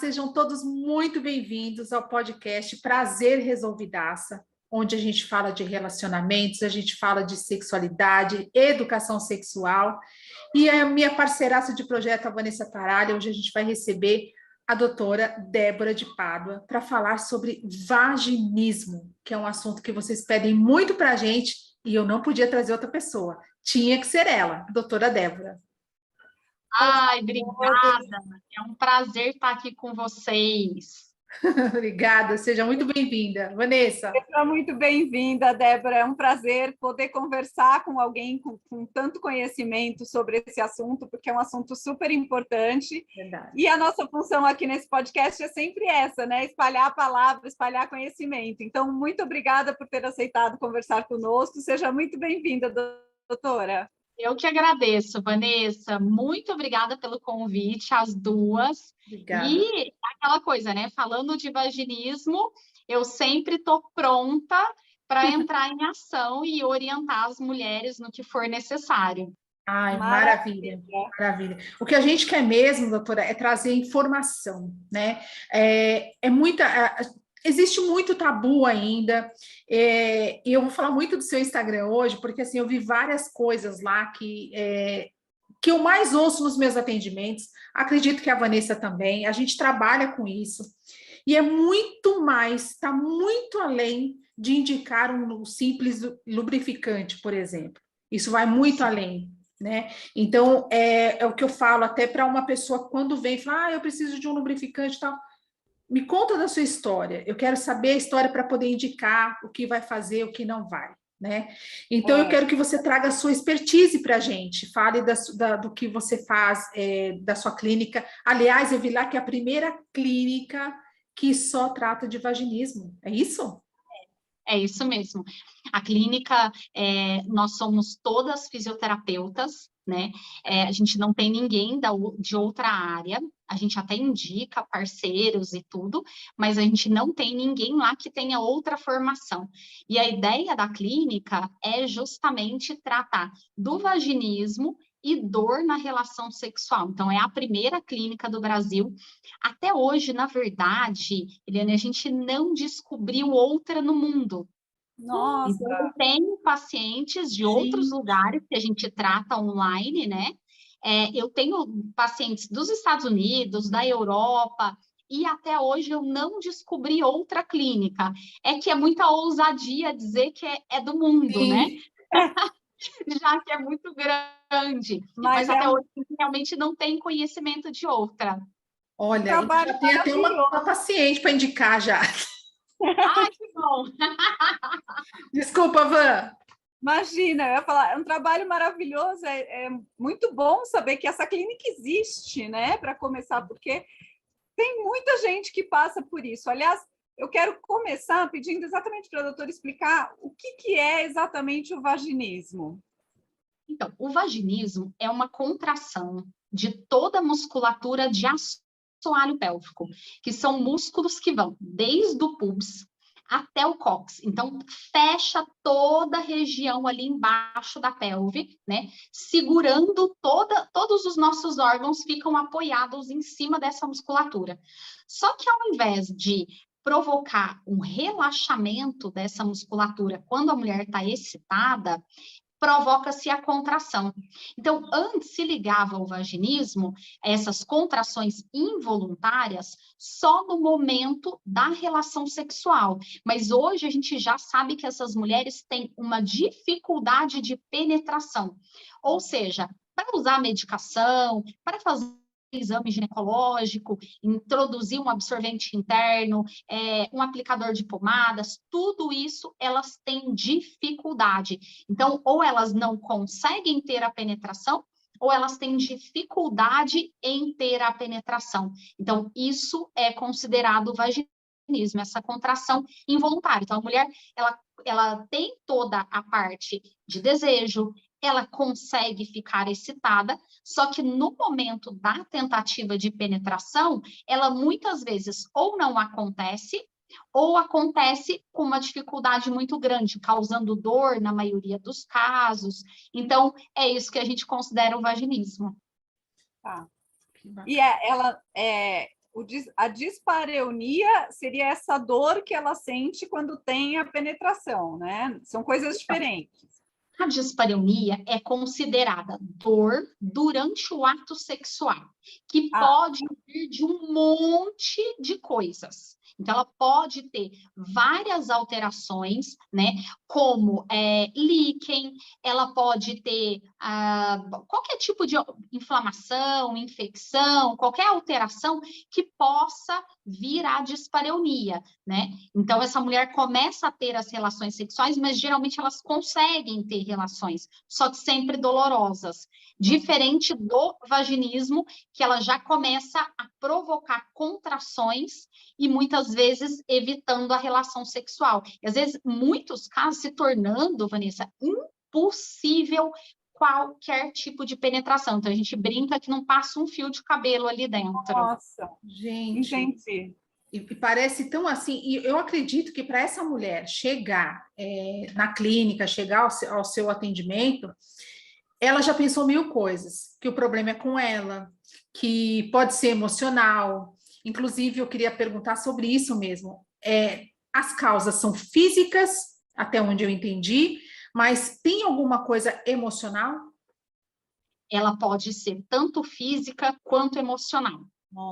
sejam todos muito bem-vindos ao podcast Prazer Resolvidaça, onde a gente fala de relacionamentos, a gente fala de sexualidade, educação sexual. E a minha parceiraça de projeto, a Vanessa Taralha, hoje a gente vai receber a doutora Débora de Pádua para falar sobre vaginismo, que é um assunto que vocês pedem muito para a gente e eu não podia trazer outra pessoa. Tinha que ser ela, a doutora Débora. Ai, obrigada. É um prazer estar aqui com vocês. Obrigada, seja muito bem-vinda. Vanessa. Seja muito bem-vinda, Débora. É um prazer poder conversar com alguém com tanto conhecimento sobre esse assunto, porque é um assunto super importante. Verdade. E a nossa função aqui nesse podcast é sempre essa, né? Espalhar a palavra, espalhar conhecimento. Então, muito obrigada por ter aceitado conversar conosco. Seja muito bem-vinda, doutora. Eu que agradeço, Vanessa. Muito obrigada pelo convite, às duas. Obrigada. E aquela coisa, né? Falando de vaginismo, eu sempre estou pronta para entrar em ação e orientar as mulheres no que for necessário. Ai, maravilha, maravilha. O que a gente quer mesmo, doutora, é trazer informação, né? Existe muito tabu ainda, e eu vou falar muito do seu Instagram hoje, porque assim, eu vi várias coisas lá que eu mais ouço nos meus atendimentos, acredito que a Vanessa também, a gente trabalha com isso, e é muito mais, está muito além de indicar um simples lubrificante, por exemplo. Isso vai muito além, né? Então, é o que eu falo até para uma pessoa quando vem e fala, eu preciso de um lubrificante e tal. Me conta da sua história. Eu quero saber a história para poder indicar o que vai fazer, o que não vai, né? Então, eu quero que você traga a sua expertise para a gente. Fale do que você faz, da sua clínica. Aliás, eu vi lá que é a primeira clínica que só trata de vaginismo. É isso? É isso mesmo. A clínica, nós somos todas fisioterapeutas, né? A gente não tem ninguém de outra área, a gente até indica parceiros e tudo, mas a gente não tem ninguém lá que tenha outra formação. E a ideia da clínica é justamente tratar do vaginismo e dor na relação sexual. Então, é a primeira clínica do Brasil. Até hoje, na verdade, Eliane, a gente não descobriu outra no mundo. Nossa! Então, eu tenho pacientes de outros lugares que a gente trata online, né? Eu tenho pacientes dos Estados Unidos, da Europa, e até hoje eu não descobri outra clínica. É que é muita ousadia dizer que é do mundo, Sim. Né? Já que é muito grande. Mas até hoje realmente não tem conhecimento de outra. Olha, já tem até uma paciente para indicar já. Ai, que bom! Desculpa, Van. Imagina, eu ia falar, é um trabalho maravilhoso, é muito bom saber que essa clínica existe, né, para começar, porque tem muita gente que passa por isso. Aliás, eu quero começar pedindo exatamente para a doutora explicar o que é exatamente o vaginismo. Então, o vaginismo é uma contração de toda a musculatura de assoalho pélvico, que são músculos que vão desde o pubis até o cóccix. Então, fecha toda a região ali embaixo da pelve, né? Segurando todos os nossos órgãos ficam apoiados em cima dessa musculatura. Só que ao invés de provocar um relaxamento dessa musculatura quando a mulher está excitada, provoca-se a contração. Então, antes se ligava ao vaginismo, essas contrações involuntárias, só no momento da relação sexual. Mas hoje a gente já sabe que essas mulheres têm uma dificuldade de penetração. Ou seja, para usar medicação, para fazer exame ginecológico, introduzir um absorvente interno, um aplicador de pomadas, tudo isso elas têm dificuldade. Então, ou elas não conseguem ter a penetração, ou elas têm dificuldade em ter a penetração. Então, isso é considerado vaginismo, essa contração involuntária. Então, a mulher, ela tem toda a parte de desejo, ela consegue ficar excitada, só que no momento da tentativa de penetração, ela muitas vezes ou não acontece, ou acontece com uma dificuldade muito grande, causando dor na maioria dos casos. Então, é isso que a gente considera o vaginismo. Tá. E ela A dispareunia seria essa dor que ela sente quando tem a penetração, né? São coisas diferentes. A dispareunia é considerada dor durante o ato sexual, que pode vir de um monte de coisas. Então, ela pode ter várias alterações, né? Como líquen, ela pode ter qualquer tipo de inflamação, infecção, qualquer alteração que possa vir à dispareunia, né? Então, essa mulher começa a ter as relações sexuais, mas geralmente elas conseguem ter relações, só que sempre dolorosas. Diferente do vaginismo, que ela já começa a provocar contrações e muitas vezes evitando a relação sexual. E às vezes, muitos casos se tornando, Vanessa, impossível qualquer tipo de penetração. Então, a gente brinca que não passa um fio de cabelo ali dentro. Nossa, Gente, entendi. e parece tão assim, e eu acredito que para essa mulher chegar na clínica, chegar ao seu atendimento, ela já pensou mil coisas, que o problema é com ela, que pode ser emocional. Inclusive, eu queria perguntar sobre isso mesmo. As causas são físicas, até onde eu entendi, mas tem alguma coisa emocional? Ela pode ser tanto física quanto emocional.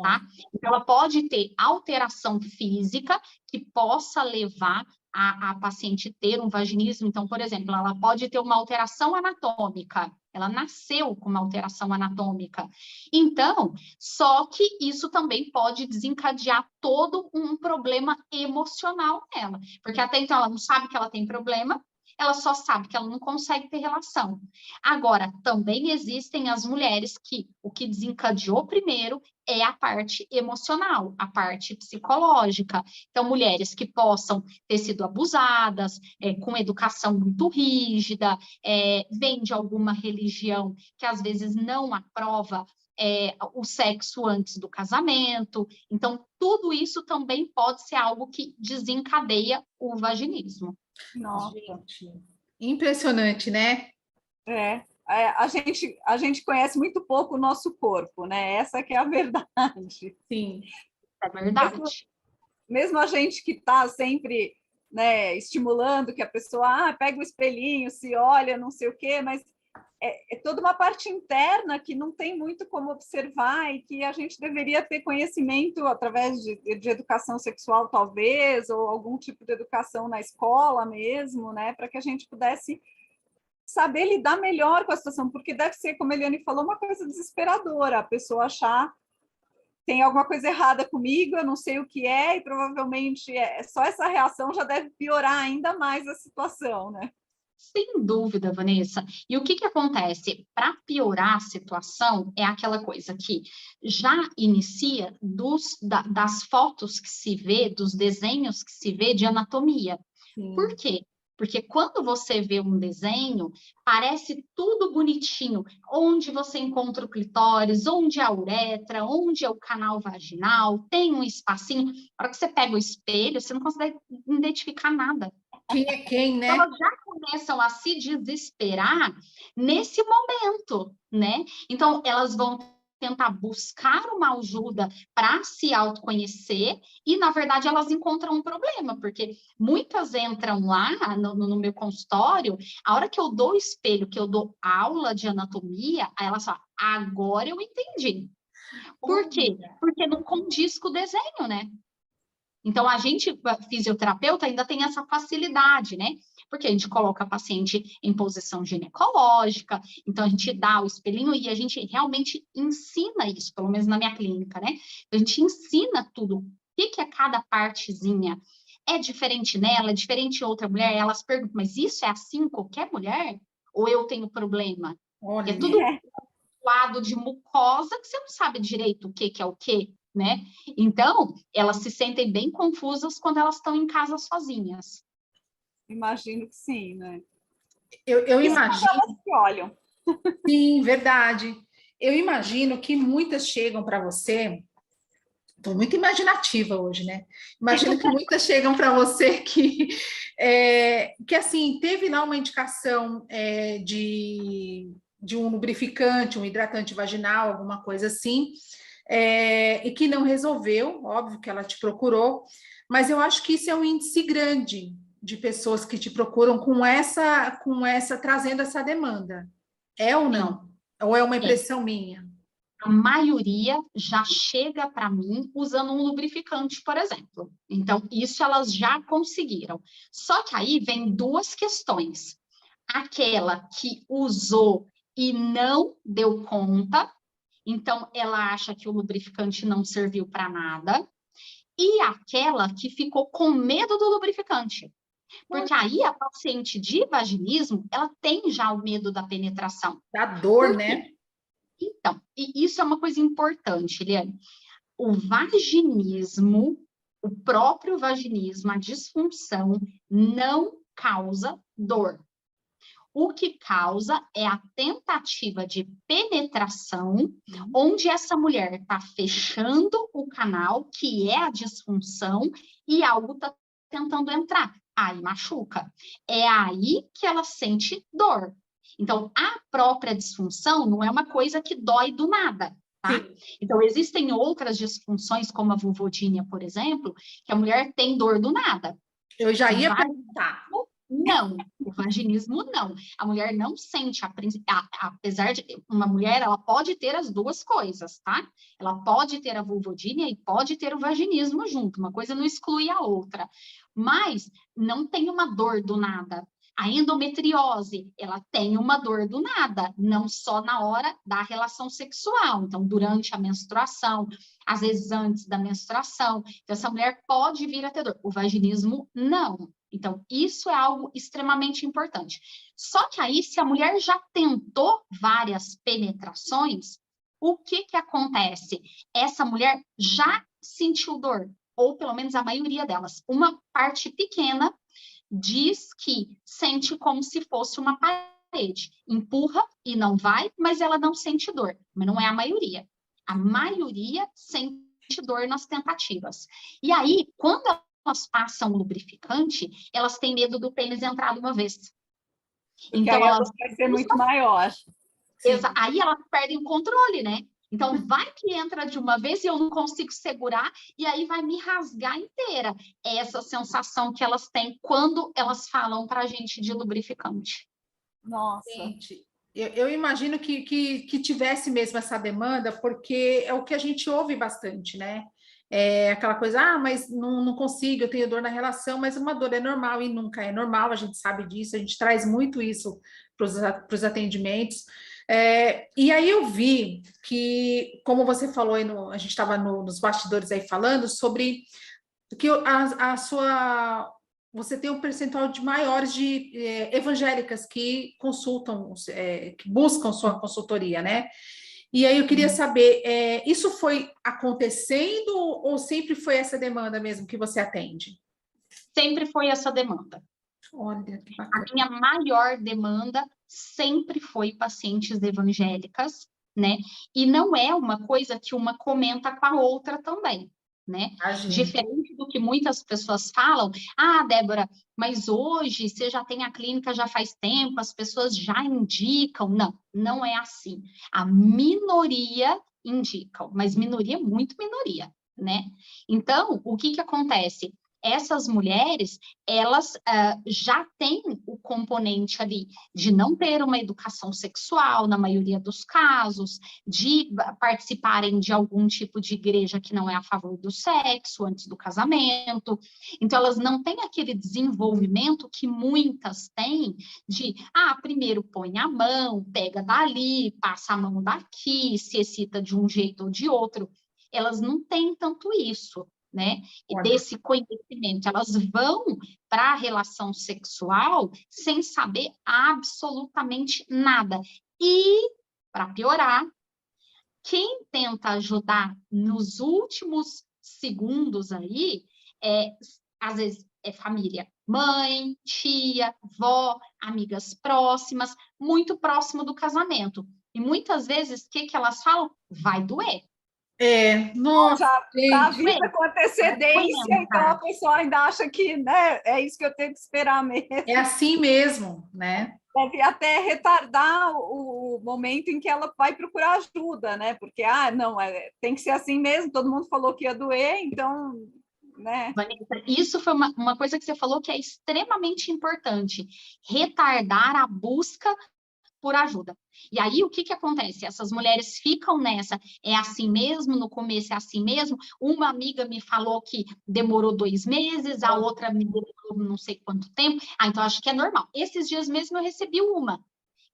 Tá? Então, ela pode ter alteração física que possa levar a paciente ter um vaginismo. Então, por exemplo, ela pode ter uma alteração anatômica. Ela nasceu com uma alteração anatômica. Então, só que isso também pode desencadear todo um problema emocional nela. Porque até então ela não sabe que ela tem problema, ela só sabe que ela não consegue ter relação. Agora, também existem as mulheres que o que desencadeou primeiro é a parte emocional, a parte psicológica. Então, mulheres que possam ter sido abusadas, com educação muito rígida, vêm de alguma religião que às vezes não aprova o sexo antes do casamento. Então, tudo isso também pode ser algo que desencadeia o vaginismo. Nossa. Gente, impressionante, né? A gente conhece muito pouco o nosso corpo, né? Essa que é a verdade. Sim. É verdade. Mesmo a gente que está sempre, né, estimulando que a pessoa pega o espelhinho, se olha, não sei o quê, mas é toda uma parte interna que não tem muito como observar e que a gente deveria ter conhecimento através de educação sexual, talvez, ou algum tipo de educação na escola mesmo, né, para que a gente pudesse saber lidar melhor com a situação, porque deve ser, como a Eliane falou, uma coisa desesperadora, a pessoa achar tem alguma coisa errada comigo, eu não sei o que é, e provavelmente só essa reação já deve piorar ainda mais a situação, né? Sem dúvida, Vanessa. E o que acontece? Para piorar a situação, é aquela coisa que já inicia das fotos que se vê, dos desenhos que se vê de anatomia. Sim. Por quê? Porque quando você vê um desenho, parece tudo bonitinho. Onde você encontra o clitóris, onde é a uretra, onde é o canal vaginal, tem um espacinho. Na hora que você pega o espelho, você não consegue identificar nada. Quem é quem, né? Então, elas já começam a se desesperar nesse momento, né? Então, elas vão tentar buscar uma ajuda para se autoconhecer e, na verdade, elas encontram um problema, porque muitas entram lá no meu consultório, a hora que eu dou o espelho, que eu dou aula de anatomia, aí elas falam, agora eu entendi. Por quê? Porque não condiz com o desenho, né? Então, a gente, fisioterapeuta, ainda tem essa facilidade, né? Porque a gente coloca a paciente em posição ginecológica, então a gente dá o espelhinho e a gente realmente ensina isso, pelo menos na minha clínica, né? A gente ensina tudo. O que é cada partezinha? É diferente nela, é diferente em outra mulher? Elas perguntam, mas isso é assim em qualquer mulher? Ou eu tenho problema? Olha, É tudo lado de mucosa que você não sabe direito o que é o quê, né? Então, elas se sentem bem confusas quando elas estão em casa sozinhas. Imagino que sim, né? eu imagino. Elas que olham. Sim, verdade. Eu imagino que muitas chegam para você. Estou muito imaginativa hoje, né? Imagino que muitas chegam para você que assim, teve lá uma indicação de um lubrificante, um hidratante vaginal, alguma coisa assim, e que não resolveu, óbvio que ela te procurou, mas eu acho que isso é um índice grande de pessoas que te procuram trazendo essa demanda. É ou Sim, não? Ou é uma é. impressão minha? A maioria já chega para mim usando um lubrificante, por exemplo. Então, isso elas já conseguiram. Só que aí vem duas questões. Aquela que usou e não deu conta, então ela acha que o lubrificante não serviu para nada, e aquela que ficou com medo do lubrificante. Porque aí a paciente de vaginismo, ela tem já o medo da penetração. Da dor, Por quê? né? Então, e isso é uma coisa importante, Eliane. O vaginismo, o próprio vaginismo, a disfunção, não causa dor. O que causa é a tentativa de penetração, onde essa mulher está fechando o canal, que é a disfunção, e algo está tentando entrar. Aí machuca. É aí que ela sente dor. Então, a própria disfunção não é uma coisa que dói do nada, tá? Sim. Então, existem outras disfunções, como a vulvodínia, por exemplo, que a mulher tem dor do nada. Eu já ia Vai perguntar. não, o vaginismo não. A mulher não sente, apesar de uma mulher, ela pode ter as duas coisas, tá? Ela pode ter a vulvodínia e pode ter o vaginismo junto, uma coisa não exclui a outra. Mas não tem uma dor do nada. A endometriose, ela tem uma dor do nada, não só na hora da relação sexual, então durante a menstruação, às vezes antes da menstruação. Então, essa mulher pode vir a ter dor. O vaginismo, não. Então, isso é algo extremamente importante. Só que aí, se a mulher já tentou várias penetrações, o que que acontece? Essa mulher já sentiu dor, ou pelo menos a maioria delas. Uma parte pequena diz que sente como se fosse uma parede. Empurra e não vai, mas ela não sente dor. Mas não é a maioria. A maioria sente dor nas tentativas. E aí, quando elas passam o lubrificante, elas têm medo do pênis entrar de uma vez. Porque então, aí a elas dor vai ser muito maior. aí elas perdem o controle, né? Então, vai que entra de uma vez e eu não consigo segurar, e aí vai me rasgar inteira. É essa sensação que elas têm quando elas falam para a gente de lubrificante. Nossa. Gente, eu imagino que tivesse mesmo essa demanda, porque é o que a gente ouve bastante, né? É aquela coisa, mas não consigo, eu tenho dor na relação, mas uma dor é normal e nunca é normal, a gente sabe disso, a gente traz muito isso para os atendimentos. E aí eu vi que, como você falou, a gente estava nos bastidores aí falando sobre que a sua você tem um percentual de maiores de evangélicas que consultam, que buscam sua consultoria, né? E aí eu queria saber, isso foi acontecendo ou sempre foi essa demanda mesmo que você atende? Sempre foi essa demanda. Olha, que A bacana. minha maior demanda sempre foi pacientes evangélicas, né? E não é uma coisa que uma comenta com a outra também, né? Diferente do que muitas pessoas falam, Débora, mas hoje você já tem a clínica já faz tempo, as pessoas já indicam. Não, não é assim. A minoria indicam, mas minoria, muito minoria, né? Então, o que acontece? Essas mulheres, elas já têm o componente ali de não ter uma educação sexual, na maioria dos casos, de participarem de algum tipo de igreja que não é a favor do sexo antes do casamento. Então, elas não têm aquele desenvolvimento que muitas têm de, primeiro põe a mão, pega dali, passa a mão daqui, se excita de um jeito ou de outro. Elas não têm tanto isso, né? E desse conhecimento, elas vão para a relação sexual sem saber absolutamente nada. E, para piorar, quem tenta ajudar nos últimos segundos aí, às vezes é família, mãe, tia, vó, amigas próximas, muito próximo do casamento. E muitas vezes, o que elas falam? Vai doer. Nossa, Já está gente. vista com antecedência, então a pessoa ainda acha que, né, é isso que eu tenho que esperar mesmo. É assim mesmo, né? Deve até retardar o momento em que ela vai procurar ajuda, né? Porque, não, tem que ser assim mesmo, todo mundo falou que ia doer, então, né? Vanessa, isso foi uma coisa que você falou que é extremamente importante, retardar a busca por ajuda. E aí, o que que acontece? Essas mulheres ficam nessa, é assim mesmo, no começo é assim mesmo. Uma amiga me falou que demorou 2 meses, a outra me demorou não sei quanto tempo. Então acho que é normal. Esses dias mesmo eu recebi uma,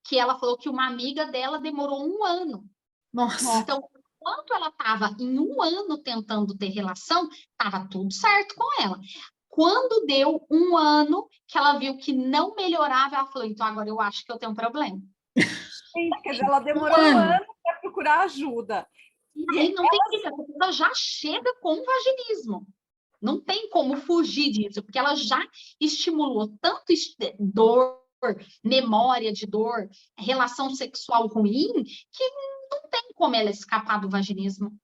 que ela falou que uma amiga dela demorou 1 ano. Nossa. Então, enquanto ela estava em 1 ano tentando ter relação, estava tudo certo com ela. Quando deu 1 ano que ela viu que não melhorava, ela falou, então agora eu acho que eu tenho um problema. Quer dizer, ela demorou 1 ano para procurar ajuda. E aí não tem jeito, a pessoa já chega com vaginismo. Não tem como fugir disso, porque ela já estimulou tanto dor, memória de dor, relação sexual ruim, que não tem como ela escapar do vaginismo.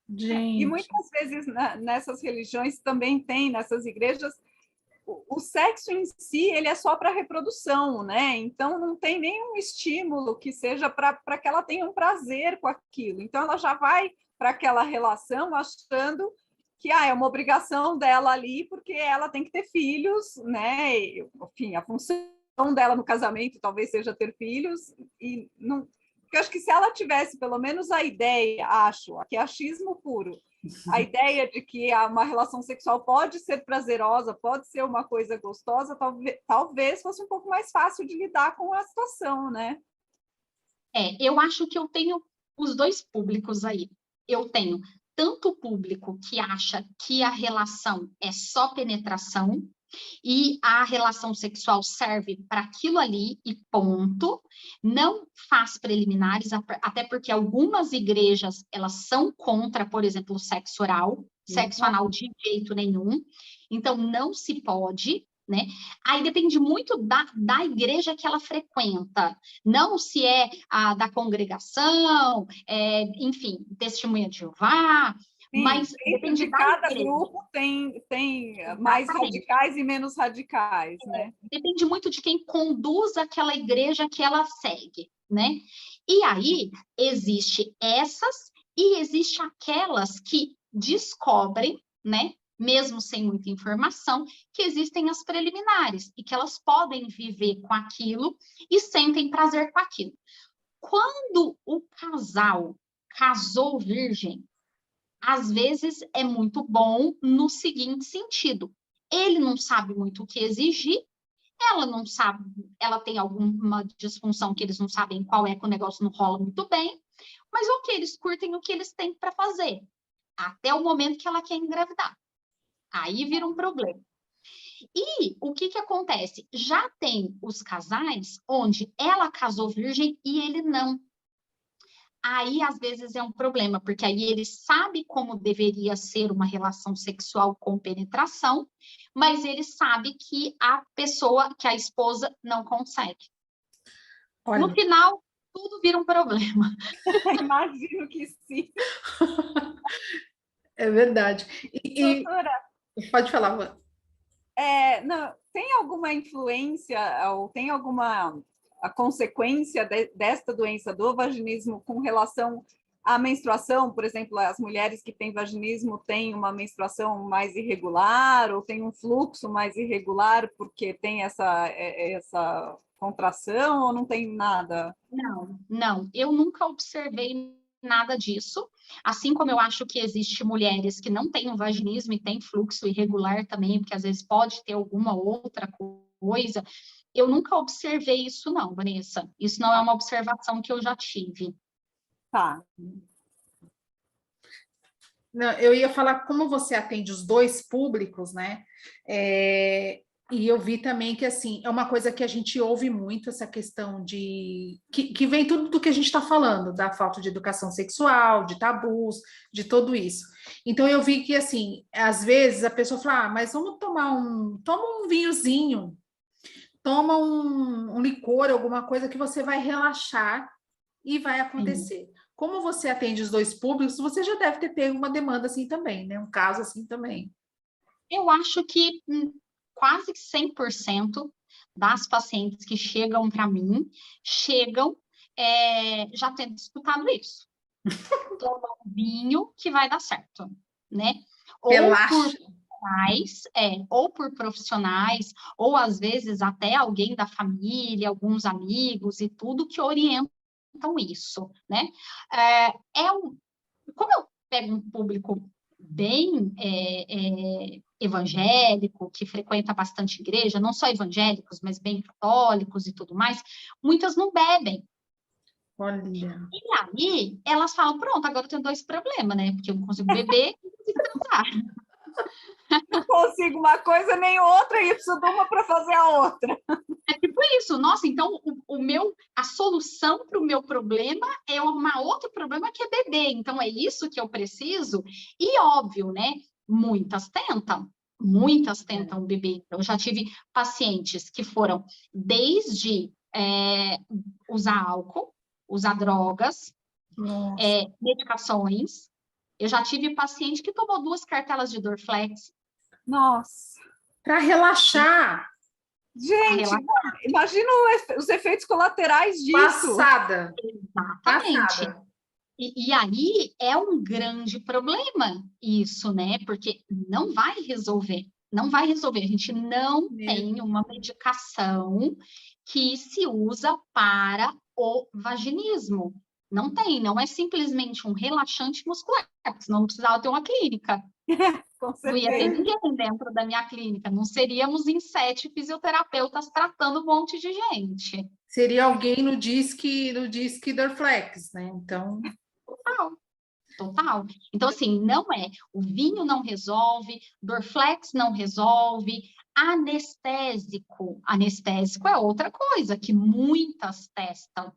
Gente. E muitas vezes nessas religiões também tem, nessas igrejas, o sexo em si ele é só para reprodução, né? Então não tem nenhum estímulo que seja para que ela tenha um prazer com aquilo. Então ela já vai para aquela relação achando que é uma obrigação dela ali, porque ela tem que ter filhos, né? Enfim, a função dela no casamento talvez seja ter filhos, e não. Porque eu acho que se ela tivesse pelo menos a ideia, que é achismo puro, a ideia de que uma relação sexual pode ser prazerosa, pode ser uma coisa gostosa, talvez fosse um pouco mais fácil de lidar com a situação, né? Eu acho que eu tenho os dois públicos aí. Eu tenho tanto o público que acha que a relação é só penetração e a relação sexual serve para aquilo ali e ponto, não faz preliminares, até porque algumas igrejas, elas são contra, por exemplo, o sexo oral, sexo anal de jeito nenhum, então não se pode, né? Aí depende muito da igreja que ela frequenta, não se é a da congregação, enfim, testemunha de Jeová, Sim, mas dentro de cada grupo tem mais radicais e menos radicais, né? Depende muito de quem conduz aquela igreja que ela segue, né? E aí, existe essas e existe aquelas que descobrem, né? Mesmo sem muita informação, que existem as preliminares e que elas podem viver com aquilo e sentem prazer com aquilo. Quando o casal casou virgem, às vezes é muito bom no seguinte sentido: ele não sabe muito o que exigir, ela não sabe, ela tem alguma disfunção que eles não sabem qual é, que o negócio não rola muito bem, mas ok, eles curtem o que eles têm para fazer, até o momento que ela quer engravidar. Aí vira um problema. E o que acontece? Já tem os casais onde ela casou virgem e ele não. Aí, às vezes, é um problema, porque aí ele sabe como deveria ser uma relação sexual com penetração, mas ele sabe que a pessoa, que a esposa, não consegue. Olha. No final, tudo vira um problema. Imagino que sim. É verdade. Doutora, pode falar. não, tem alguma influência ou tem alguma a consequência desta doença do vaginismo com relação à menstruação? Por exemplo, as mulheres que têm vaginismo têm uma menstruação mais irregular ou têm um fluxo mais irregular porque tem essa contração, ou não tem nada? Não, eu nunca observei nada disso, assim como eu acho que existe mulheres que não têm um vaginismo e têm fluxo irregular também, porque às vezes pode ter alguma outra coisa. Eu nunca observei isso não, Vanessa. Isso não é uma observação que eu já tive. Tá. Não, eu ia falar como você atende os dois públicos, né? E eu vi também que, assim, é uma coisa que a gente ouve muito, essa questão de... Que vem tudo do que a gente está falando, da falta de educação sexual, de tabus, de tudo isso. Então, eu vi que, assim, às vezes a pessoa fala, mas vamos toma um vinhozinho, toma um licor, alguma coisa que você vai relaxar e vai acontecer. como você atende os dois públicos, você já deve ter pego uma demanda assim também, né? Um caso assim também. Eu acho que quase 100% das pacientes que chegam para mim, chegam já tendo escutado isso. Toma um vinho que vai dar certo, né? Relaxa. Ou por profissionais, ou às vezes até alguém da família, alguns amigos e tudo que orientam isso, né? Como eu pego um público bem evangélico, que frequenta bastante igreja, não só evangélicos, mas bem católicos e tudo mais, muitas não bebem. Olha. E aí, elas falam, pronto, agora eu tenho dois problemas, né? Porque eu não consigo beber e não consigo transar. Não consigo uma coisa nem outra e preciso de uma para fazer a outra. É tipo isso. Nossa, então a solução para o meu problema é uma outro problema que é beber. Então é isso que eu preciso. E óbvio, né? Muitas tentam beber. Eu já tive pacientes que foram desde usar álcool, usar drogas, medicações. Eu já tive paciente que tomou 2 cartelas de Dorflex. Nossa. Para relaxar. Gente, imagina os efeitos colaterais disso. Passada. Exatamente. Passada. E aí é um grande problema isso, né? Porque não vai resolver. Não vai resolver. A gente não tem uma medicação que se usa para o vaginismo. Não tem, não é simplesmente um relaxante muscular, porque senão não precisava ter uma clínica. Não ia ter ninguém dentro da minha clínica, não seríamos em 7 fisioterapeutas tratando um monte de gente. Seria alguém no Disque Dorflex, né? Então... Total. Então, assim, o vinho não resolve, Dorflex não resolve, anestésico é outra coisa que muitas testam.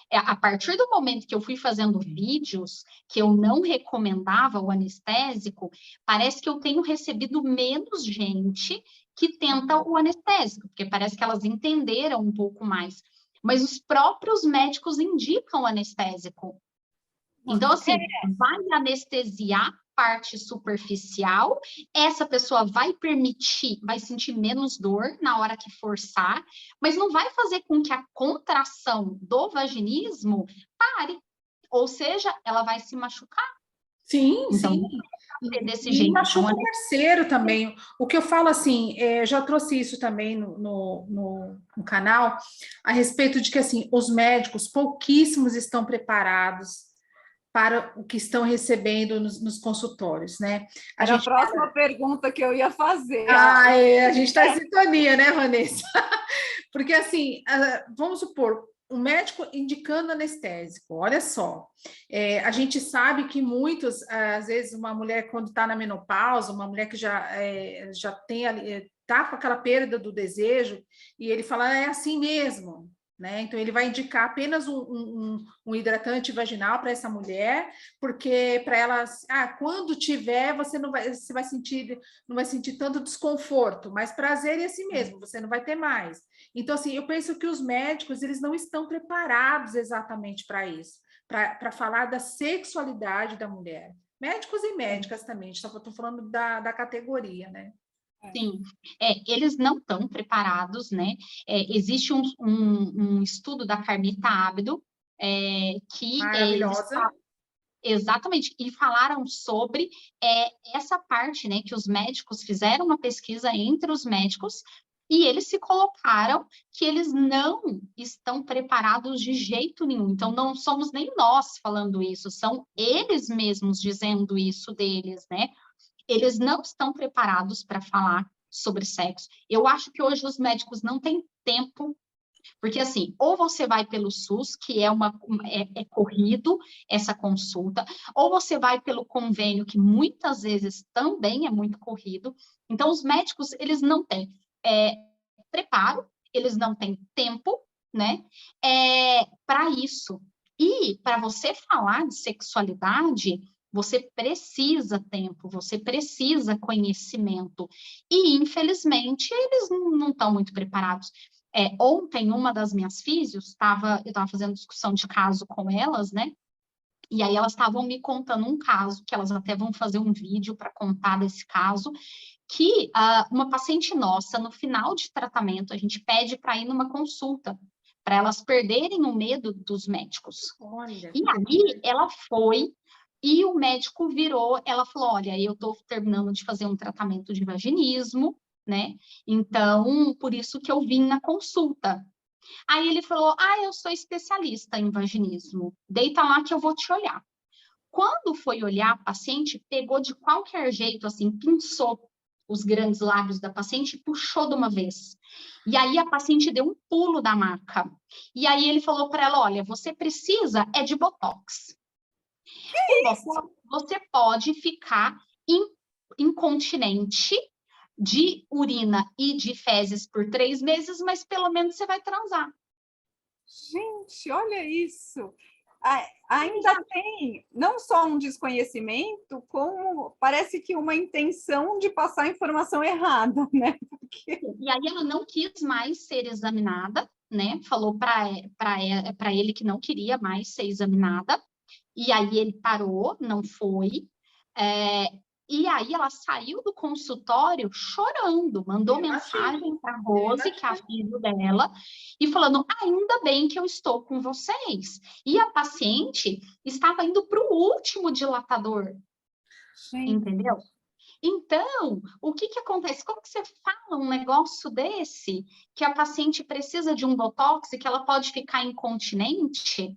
A partir do momento que eu fui fazendo vídeos que eu não recomendava o anestésico, parece que eu tenho recebido menos gente que tenta o anestésico, porque parece que elas entenderam um pouco mais. Mas os próprios médicos indicam o anestésico. Então, assim, vai anestesiar parte superficial, essa pessoa vai sentir menos dor na hora que forçar, mas não vai fazer com que a contração do vaginismo pare. Ou seja, ela vai se machucar. Sim, então, sim. Desse e jeito. machuca o parceiro também. O que eu falo assim, eu já trouxe isso também no canal, a respeito de que assim, os médicos, pouquíssimos estão preparados para o que estão recebendo nos consultórios, né? A próxima pergunta que eu ia fazer. A gente está em sintonia, né, Vanessa? Porque, assim, vamos supor, um médico indicando anestésico, olha só, a gente sabe que muitos, às vezes, uma mulher quando está na menopausa, uma mulher que já tem, está com aquela perda do desejo, e ele fala, é assim mesmo, né? Então, ele vai indicar apenas um hidratante vaginal para essa mulher, porque para ela, quando tiver, você não vai sentir tanto desconforto, mas prazer é assim mesmo, você não vai ter mais. Então, assim, eu penso que os médicos, eles não estão preparados exatamente para isso, para falar da sexualidade da mulher. Médicos e médicas também, só que eu estou falando da categoria, né? Sim, eles não estão preparados, né? Existe um estudo da Carmita Abdo, que maravilhosa. Exatamente, e falaram sobre essa parte, né? Que os médicos fizeram uma pesquisa entre os médicos e eles se colocaram que eles não estão preparados de jeito nenhum. Então, não somos nem nós falando isso, são eles mesmos dizendo isso deles, né? Eles não estão preparados para falar sobre sexo. Eu acho que hoje os médicos não têm tempo, porque assim, ou você vai pelo SUS, que é corrido essa consulta, ou você vai pelo convênio, que muitas vezes também é muito corrido. Então, os médicos, eles não têm preparo, eles não têm tempo, né, para isso. E para você falar de sexualidade, você precisa tempo, você precisa conhecimento. E, infelizmente, eles não estão muito preparados. Ontem, uma das minhas físios, eu estava fazendo discussão de caso com elas, né? E aí elas estavam me contando um caso, que elas até vão fazer um vídeo para contar desse caso, que uma paciente nossa, no final de tratamento, a gente pede para ir numa consulta, para elas perderem o medo dos médicos. Olha, E aí ela foi, e o médico virou, ela falou, olha, eu estou terminando de fazer um tratamento de vaginismo, né? Então, por isso que eu vim na consulta. Aí ele falou, eu sou especialista em vaginismo, deita lá que eu vou te olhar. Quando foi olhar, a paciente pegou de qualquer jeito, assim, pinçou os grandes lábios da paciente e puxou de uma vez. E aí a paciente deu um pulo da maca. E aí ele falou para ela, olha, você precisa de Botox. O Botox, você pode ficar incontinente de urina e de fezes por 3 meses, mas pelo menos você vai transar. Gente, olha isso. Ainda tem não só um desconhecimento, como parece que uma intenção de passar informação errada, né? Porque... E aí ela não quis mais ser examinada, né? Falou para ele que não queria mais ser examinada. E aí ele parou, não foi. E aí ela saiu do consultório chorando, mandou mensagem para a Rose, que é a filha dela, e falando, ainda bem que eu estou com vocês. E a paciente estava indo para o último dilatador, entendeu? Então, o que acontece? Como que você fala um negócio desse, que a paciente precisa de um botox e que ela pode ficar incontinente?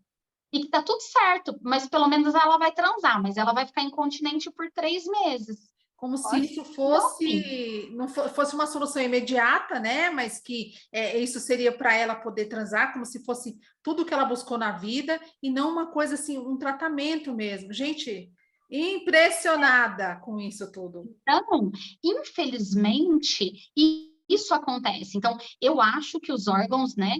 E que tá tudo certo, mas pelo menos ela vai transar, mas ela vai ficar incontinente por 3 meses. Como se isso fosse, não fosse uma solução imediata, né? Mas que isso seria para ela poder transar, como se fosse tudo que ela buscou na vida, e não uma coisa assim, um tratamento mesmo. Gente, impressionada com isso tudo. Então, infelizmente, isso acontece. Então, eu acho que os órgãos, né,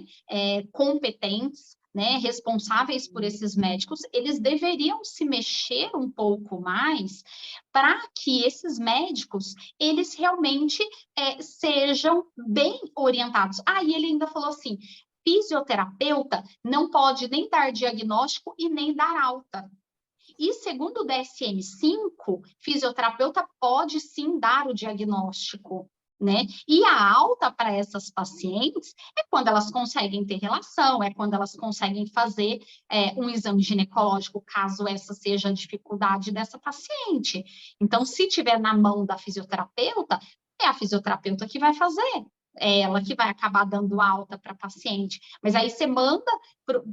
competentes, né, responsáveis por esses médicos, eles deveriam se mexer um pouco mais para que esses médicos, eles realmente sejam bem orientados. E ele ainda falou assim, fisioterapeuta não pode nem dar diagnóstico e nem dar alta. E segundo o DSM-5, fisioterapeuta pode sim dar o diagnóstico, né? E a alta para essas pacientes é quando elas conseguem ter relação, é quando elas conseguem fazer um exame ginecológico, caso essa seja a dificuldade dessa paciente. Então, se tiver na mão da fisioterapeuta, é a fisioterapeuta que vai fazer. É ela que vai acabar dando alta para a paciente. Mas aí você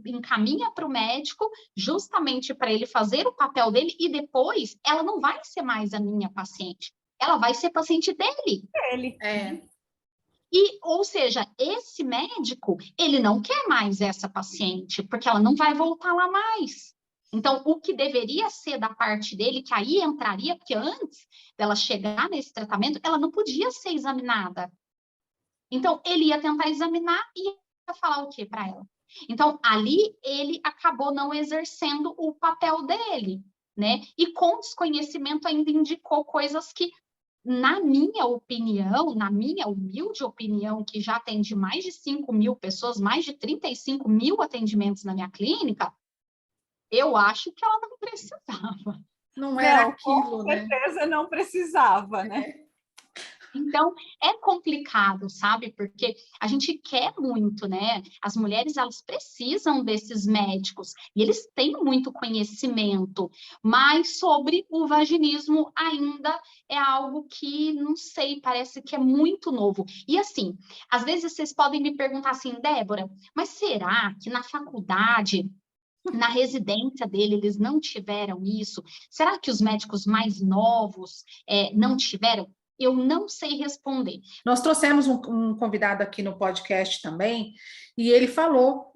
encaminha para o médico, justamente para ele fazer o papel dele, e depois ela não vai ser mais a minha paciente. Ela vai ser paciente dele. Ou seja, esse médico, ele não quer mais essa paciente, porque ela não vai voltar lá mais. Então, o que deveria ser da parte dele, que aí entraria, porque antes dela chegar nesse tratamento, ela não podia ser examinada. Então, ele ia tentar examinar e ia falar o quê para ela? Então, ali, ele acabou não exercendo o papel dele, né? E com desconhecimento ainda indicou coisas que, na minha opinião, na minha humilde opinião, que já atendi mais de 5.000 pessoas, mais de 35 mil atendimentos na minha clínica, eu acho que ela não precisava. Não era aquilo, com certeza não precisava, né? Então, é complicado, sabe? Porque a gente quer muito, né? As mulheres, elas precisam desses médicos e eles têm muito conhecimento, mas sobre o vaginismo ainda é algo que, não sei, parece que é muito novo. E assim, às vezes vocês podem me perguntar assim, Débora, mas será que na faculdade, na residência dele, eles não tiveram isso? Será que os médicos mais novos não tiveram? Eu não sei responder. Nós trouxemos um convidado aqui no podcast também, e ele falou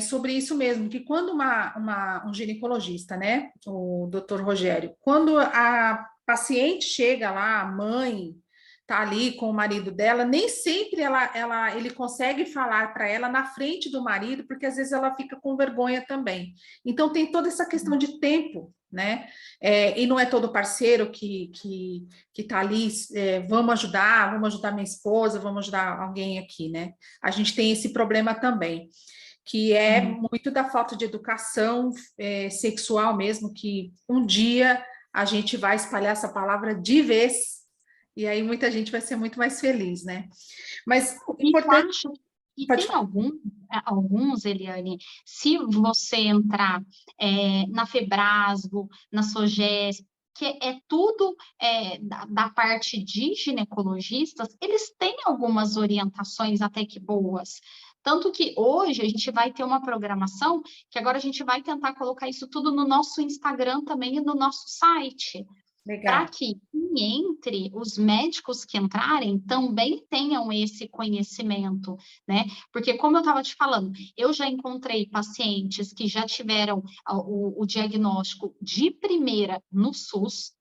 sobre isso mesmo, que quando um ginecologista, né, o doutor Rogério, quando a paciente chega lá, a mãe está ali com o marido dela, nem sempre ele consegue falar para ela na frente do marido, porque às vezes ela fica com vergonha também. Então tem toda essa questão de tempo, né? E não é todo parceiro que está ali, vamos ajudar minha esposa, vamos ajudar alguém aqui, né? A gente tem esse problema também. que é muito da falta de educação sexual mesmo, que um dia a gente vai espalhar essa palavra de vez, e aí muita gente vai ser muito mais feliz, né? Mas o E eu importante... acho que Pode tem falar. alguns, Eliane, se você entrar na Febrasgo, na Soges, que é tudo da parte de ginecologistas, eles têm algumas orientações até que boas. Tanto que hoje a gente vai ter uma programação que agora a gente vai tentar colocar isso tudo no nosso Instagram também e no nosso site, para Legal. que entre os médicos que entrarem também tenham esse conhecimento, né? Porque, como eu estava te falando, eu já encontrei pacientes que já tiveram o diagnóstico de primeira no SUS,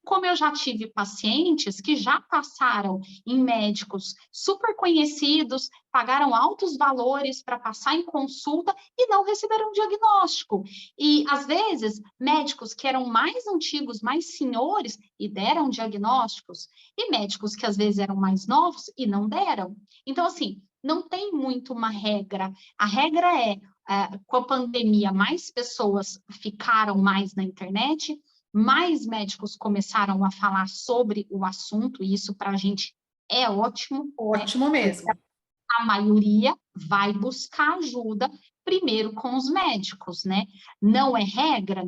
como eu já tive pacientes que já passaram em médicos super conhecidos, pagaram altos valores para passar em consulta e não receberam diagnóstico. E, às vezes, médicos que eram mais antigos, mais senhores, e deram diagnósticos, e médicos que, às vezes, eram mais novos e não deram. Então, assim, não tem muito uma regra. A regra com a pandemia, mais pessoas ficaram mais na internet, mais médicos começaram a falar sobre o assunto, e isso para a gente é ótimo. Ótimo né? mesmo. A maioria vai buscar ajuda primeiro com os médicos, né? Não é regra,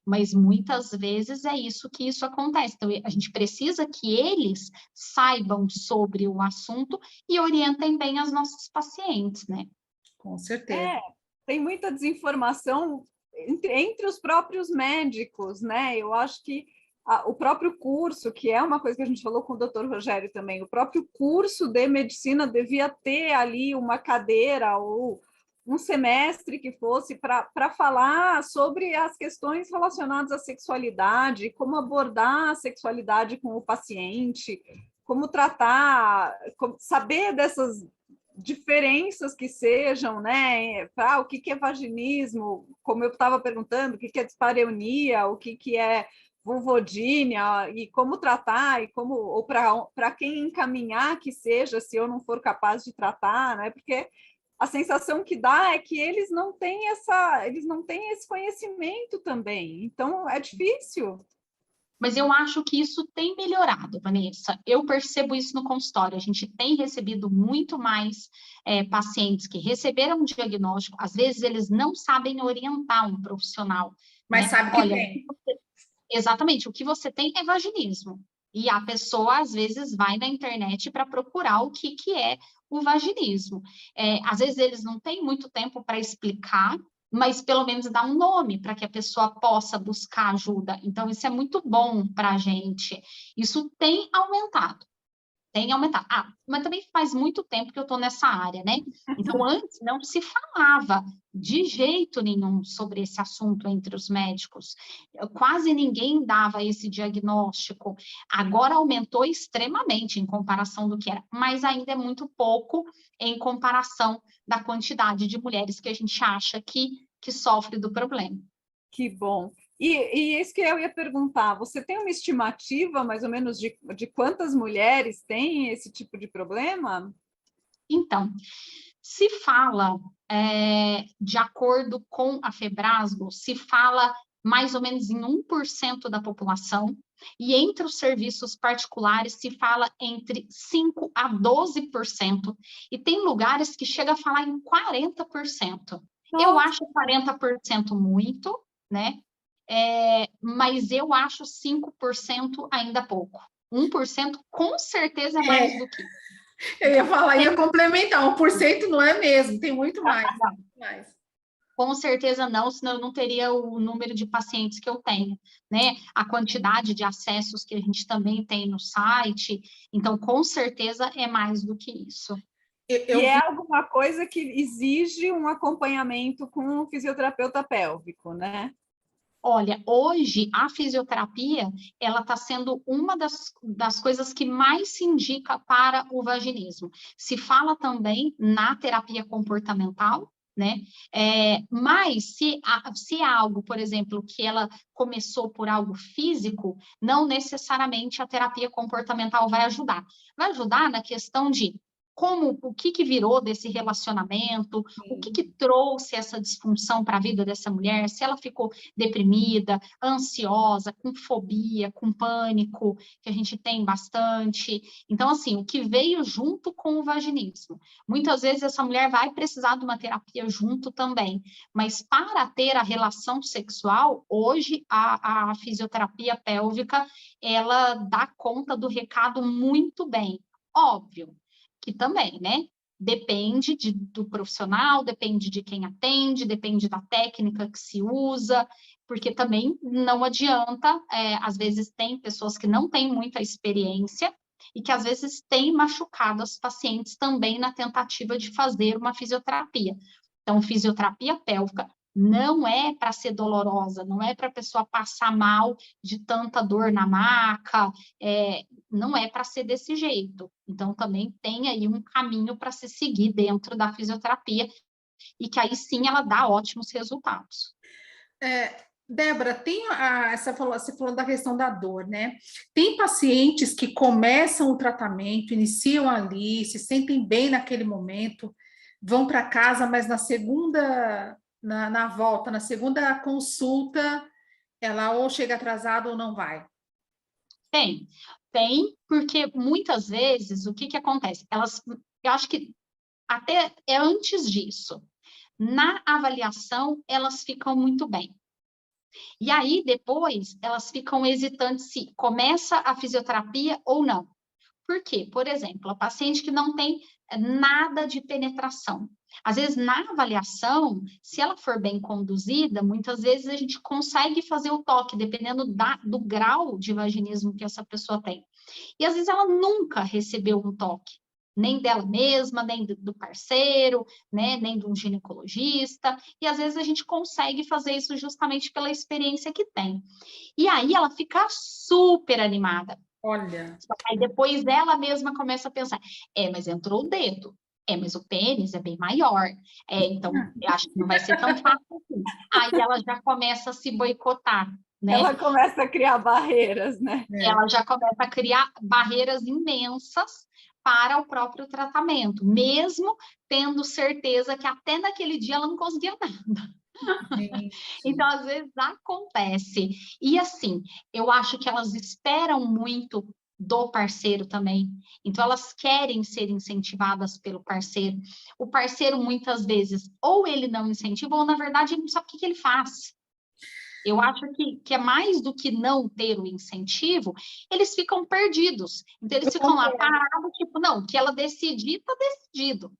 mas muitas vezes é isso que isso acontece. Então, a gente precisa que eles saibam sobre o assunto e orientem bem as nossas pacientes, né? Com certeza. Tem muita desinformação entre os próprios médicos, né? Eu acho que o próprio curso, que é uma coisa que a gente falou com o doutor Rogério também, o próprio curso de medicina devia ter ali uma cadeira ou um semestre que fosse para falar sobre as questões relacionadas à sexualidade, como abordar a sexualidade com o paciente, como tratar, saber dessas diferenças que sejam, né? O que é vaginismo, como eu estava perguntando, o que é dispareunia, o que é vulvodínia, e como tratar, e como, ou para quem encaminhar que seja, se eu não for capaz de tratar, né? Porque a sensação que dá é que eles não têm esse conhecimento também, então é difícil. Mas eu acho que isso tem melhorado, Vanessa. Eu percebo isso no consultório. A gente tem recebido muito mais pacientes que receberam um diagnóstico. Às vezes, eles não sabem orientar um profissional. Mas né? sabe que tem. Exatamente, o que você tem é vaginismo. E a pessoa, às vezes, vai na internet para procurar o que é o vaginismo. Às vezes, eles não têm muito tempo para explicar, mas pelo menos dá um nome para que a pessoa possa buscar ajuda. Então, isso é muito bom para a gente. Isso tem aumentado. Tem aumentado. Mas também faz muito tempo que eu estou nessa área, né? Então, antes não se falava de jeito nenhum sobre esse assunto entre os médicos. Quase ninguém dava esse diagnóstico. Agora aumentou extremamente em comparação do que era, mas ainda é muito pouco em comparação da quantidade de mulheres que a gente acha que sofre do problema. Que bom. E isso que eu ia perguntar, você tem uma estimativa, mais ou menos, de quantas mulheres têm esse tipo de problema? Então, se fala, de acordo com a Febrasgo, se fala mais ou menos em 1% da população, e entre os serviços particulares se fala entre 5% a 12%, e tem lugares que chega a falar em 40%. Nossa. Eu acho 40% muito, né? Mas eu acho 5% ainda pouco. 1% com certeza é mais do que. Eu ia falar, ia complementar, 1% não é mesmo, tem muito mais. Muito mais. Com certeza não, senão eu não teria o número de pacientes que eu tenho, né? A quantidade de acessos que a gente também tem no site, então com certeza é mais do que isso. E é alguma coisa que exige um acompanhamento com um fisioterapeuta pélvico, né? Olha, hoje a fisioterapia, ela está sendo uma das coisas que mais se indica para o vaginismo. Se fala também na terapia comportamental, né? Mas se é algo, por exemplo, que ela começou por algo físico, não necessariamente a terapia comportamental vai ajudar. Vai ajudar na questão de o que virou desse relacionamento, o que trouxe essa disfunção para a vida dessa mulher, se ela ficou deprimida, ansiosa, com fobia, com pânico, que a gente tem bastante. Então, assim, o que veio junto com o vaginismo. Muitas vezes essa mulher vai precisar de uma terapia junto também, mas para ter a relação sexual, hoje a fisioterapia pélvica, ela dá conta do recado muito bem. Óbvio que também, né? Depende do profissional, depende de quem atende, depende da técnica que se usa, porque também não adianta, às vezes tem pessoas que não têm muita experiência e que às vezes têm machucado as pacientes também na tentativa de fazer uma fisioterapia. Então, fisioterapia pélvica não é para ser dolorosa, não é para a pessoa passar mal de tanta dor na maca, não é para ser desse jeito. Então, também tem aí um caminho para se seguir dentro da fisioterapia, e que aí sim ela dá ótimos resultados. Débora, você falou da questão da dor, né? Tem pacientes que começam o tratamento, iniciam ali, se sentem bem naquele momento, vão para casa, mas na segunda, na volta, na segunda consulta, ela ou chega atrasada ou não vai. Tem, porque muitas vezes o que acontece? Eu acho que até antes disso, na avaliação, elas ficam muito bem. E aí, depois, elas ficam hesitantes se começa a fisioterapia ou não. Por quê? Por exemplo, a paciente que não tem nada de penetração. Às vezes, na avaliação, se ela for bem conduzida, muitas vezes a gente consegue fazer o toque, dependendo do grau de vaginismo que essa pessoa tem. E às vezes ela nunca recebeu um toque, nem dela mesma, nem do parceiro, né, nem de um ginecologista, e às vezes a gente consegue fazer isso justamente pela experiência que tem. E aí ela fica super animada. Olha. Aí depois ela mesma começa a pensar, mas entrou o dedo, mas o pênis é bem maior, então eu acho que não vai ser tão fácil assim. Aí ela já começa a se boicotar, né? Ela começa a criar barreiras, né? Ela já começa a criar barreiras imensas para o próprio tratamento, mesmo tendo certeza que até naquele dia ela não conseguia nada. Então, às vezes, acontece. E, assim, eu acho que elas esperam muito do parceiro também. Então, elas querem ser incentivadas pelo parceiro. O parceiro, muitas vezes, ou ele não incentiva, ou, na verdade, ele não sabe o que ele faz. Eu acho que é mais do que não ter o incentivo, eles ficam perdidos. Então, eles ficam lá parados, tipo, não, o que ela decidir, está decidido.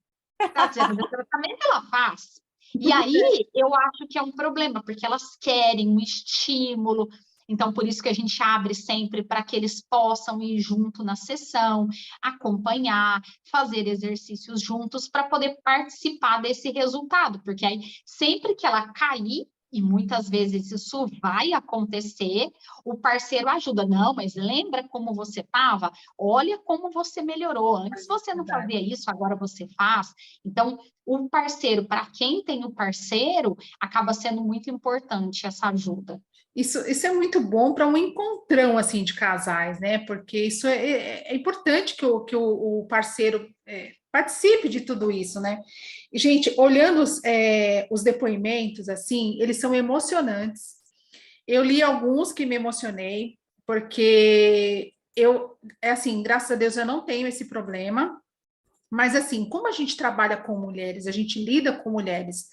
Tá dizendo, o tratamento ela faz. E aí, eu acho que é um problema, porque elas querem um estímulo. Então, por isso que a gente abre sempre para que eles possam ir junto na sessão, acompanhar, fazer exercícios juntos para poder participar desse resultado. Porque aí, sempre que ela cair, e muitas vezes isso vai acontecer, o parceiro ajuda. Não, mas lembra como você estava? Olha como você melhorou. Antes você não fazia isso, agora você faz. Então, o parceiro, para quem tem o parceiro, acaba sendo muito importante essa ajuda. Isso é muito bom para um encontrão assim de casais, né? Porque isso é importante que o parceiro participe de tudo isso, né? E, gente, olhando os depoimentos, assim, eles são emocionantes. Eu li alguns que me emocionei, porque assim, graças a Deus eu não tenho esse problema, mas assim, como a gente trabalha com mulheres, a gente lida com mulheres,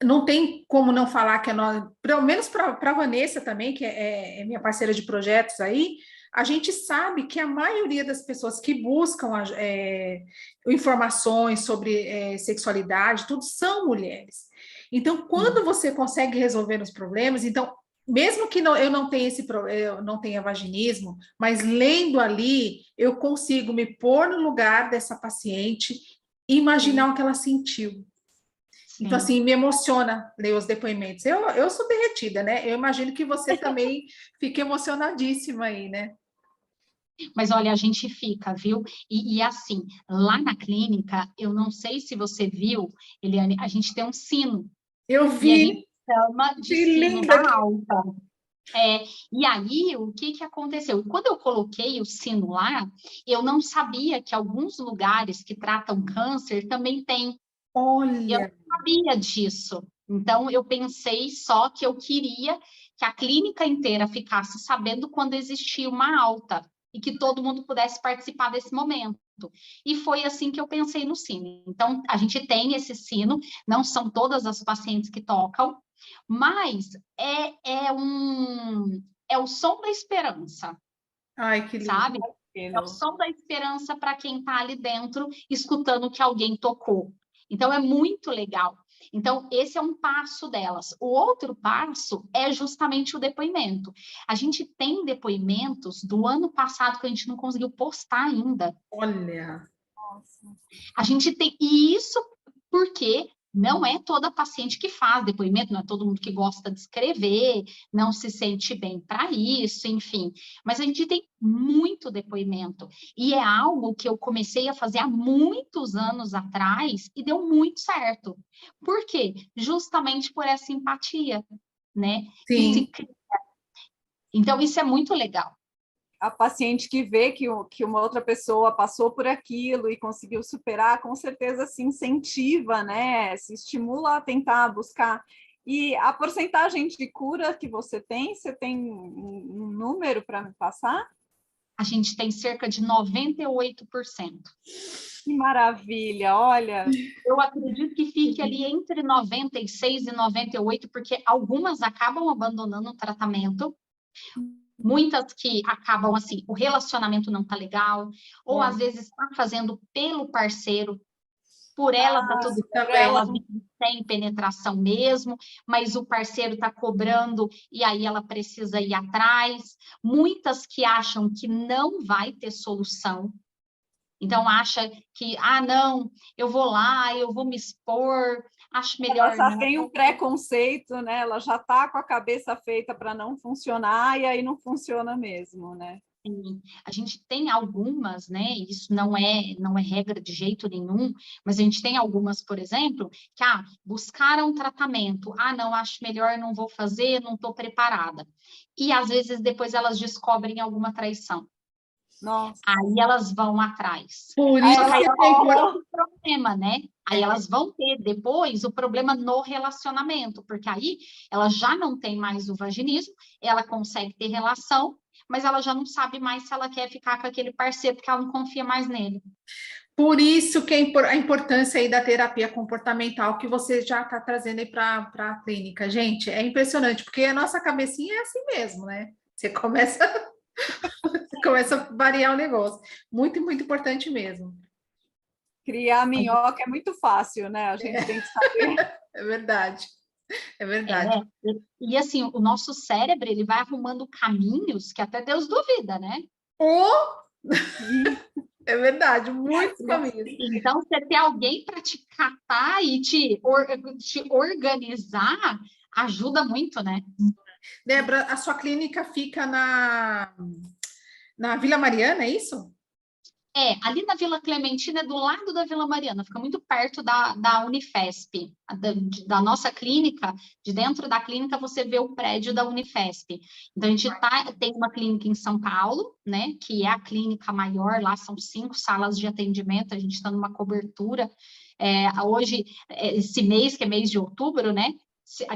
não tem como não falar que nós, pelo menos para a Vanessa também, que é minha parceira de projetos aí, a gente sabe que a maioria das pessoas que buscam informações sobre sexualidade, tudo são mulheres. Então, quando você consegue resolver os problemas, então, mesmo que eu não tenha eu não tenha vaginismo, mas lendo ali, eu consigo me pôr no lugar dessa paciente e imaginar o que ela sentiu. Sim. Então, assim, me emociona ler os depoimentos. Eu sou derretida, né? Eu imagino que você também fique emocionadíssima aí, né? Mas olha, a gente fica, viu? E assim, lá na clínica, eu não sei se você viu, Eliane, a gente tem um sino. Eu E a vi. gente chama de Que sino linda da alta. E aí, o que aconteceu? Quando eu coloquei o sino lá, eu não sabia que alguns lugares que tratam câncer também tem. Eu Olha, não sabia disso. Então, eu pensei só que eu queria que a clínica inteira ficasse sabendo quando existia uma alta e que todo mundo pudesse participar desse momento. E foi assim que eu pensei no sino. Então, a gente tem esse sino, não são todas as pacientes que tocam, mas é o som da esperança, ai, que lindo. sabe? É o som da esperança para quem está ali dentro, escutando que alguém tocou. Então, é muito legal. Então, esse é um passo delas. O outro passo é justamente o depoimento. A gente tem depoimentos do ano passado que a gente não conseguiu postar ainda. Olha, Nossa. A gente tem, e isso porque não é toda paciente que faz depoimento, não é todo mundo que gosta de escrever, não se sente bem para isso, enfim. Mas a gente tem muito depoimento. E é algo que eu comecei a fazer há muitos anos atrás e deu muito certo. Por quê? Justamente por essa empatia, né? Que se sim. cria. Então, isso é muito legal. A paciente que vê que uma outra pessoa passou por aquilo e conseguiu superar, com certeza se incentiva, né? Se estimula a tentar buscar. E a porcentagem de cura que você tem um número para me passar? A gente tem cerca de 98%. Que maravilha, olha. Eu acredito que fique ali entre 96 e 98, porque algumas acabam abandonando o tratamento, muitas que acabam assim, o relacionamento não tá legal, ou às Olha, vezes está fazendo pelo parceiro, por ela tá tudo Por bem, ela ela vive sem penetração mesmo, mas o parceiro tá cobrando e aí ela precisa ir atrás. Muitas que acham que não vai ter solução, então acha que, não, eu vou lá, eu vou me expor, acho ela melhor já não. tem um preconceito, né? Ela já está com a cabeça feita para não funcionar e aí não funciona mesmo, né? Sim. A gente tem algumas, né? Isso não é regra de jeito nenhum, mas a gente tem algumas, por exemplo, que buscaram tratamento. Não, acho melhor, não vou fazer, não estou preparada. E às vezes depois elas descobrem alguma traição. Nossa. Aí elas vão atrás. por Aí Só que isso ela aí que elas é têm importante. outro problema, né? Aí elas vão ter depois o problema no relacionamento, porque aí ela já não tem mais o vaginismo, ela consegue ter relação, mas ela já não sabe mais se ela quer ficar com aquele parceiro, porque ela não confia mais nele. Por isso que a importância aí da terapia comportamental que você já está trazendo aí para a clínica. Gente, é impressionante, porque a nossa cabecinha é assim mesmo, né? Você começa, você começa a variar o negócio. Muito, muito importante mesmo. criar minhoca é muito fácil, né? A gente tem que saber. É verdade, é É, verdade. e assim, o nosso cérebro, ele vai arrumando caminhos que até Deus duvida, né? Ou, é verdade, muitos caminhos. Então, você ter alguém para te catar e te organizar ajuda muito, né? Débora, a sua clínica fica na Vila Mariana, é isso? Ali na Vila Clementina, é do lado da Vila Mariana, fica muito perto da Unifesp, da nossa clínica, de dentro da clínica você vê o prédio da Unifesp. Então, a gente tem uma clínica em São Paulo, né, que é a clínica maior, lá são 5 salas de atendimento, a gente está numa cobertura. Hoje, esse mês, que é mês de outubro, né,